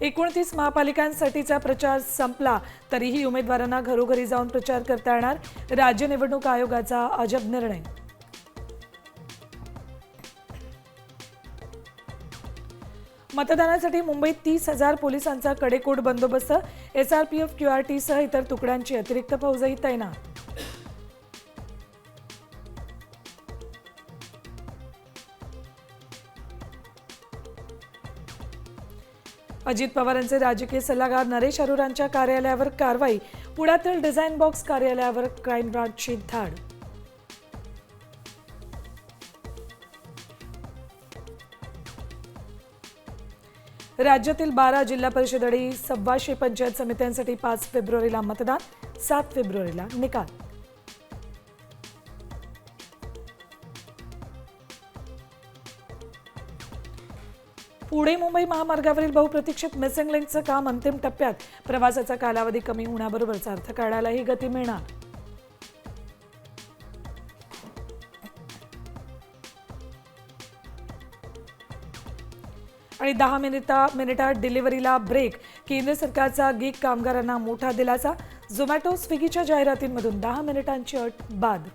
29 महापालिकांसाठीचा प्रचार संपला तरीही उमेदवारांना घरोघरी जाऊन प्रचार करता येणार. राज्य निवडणूक आयोगाचा अजब निर्णय. मतदानासाठी मुंबईत 30,000 पोलिसांचा कडेकोट बंदोबस्त. SRPF, QRT सह इतर तुकड्यांची अतिरिक्त फौजही तैनात. अजित पवारांचे राजकीय सल्लागार नरेश अरोरांच्या कार्यालयावर कारवाई. पुण्यातील डिझाईन बॉक्स कार्यालयावर क्राईम ब्रांचची धाड. राज्यातील 12 जिल्हा परिषद आणि 1,200 पंचायत समित्यांसाठी 5 फेब्रुवारीला मतदान, 7 फेब्रुवारीला निकाल. पुणे मुंबई महामार्गावरील बहुप्रतीक्षित मिसिंग लिंकचं काम अंतिम टप्प्यात. प्रवासाचा कालावधी कमी होण्याबरोबरच अर्थकार्यालाही गती मिळणार. आणि 10 मिनिटात डिलिव्हरीला ब्रेक. केंद्र सरकारचा गिग कामगारांना मोठा दिलासा. झोमॅटो, स्विगीच्या जाहिरातींमधून 10 मिनिटांची अट बाद.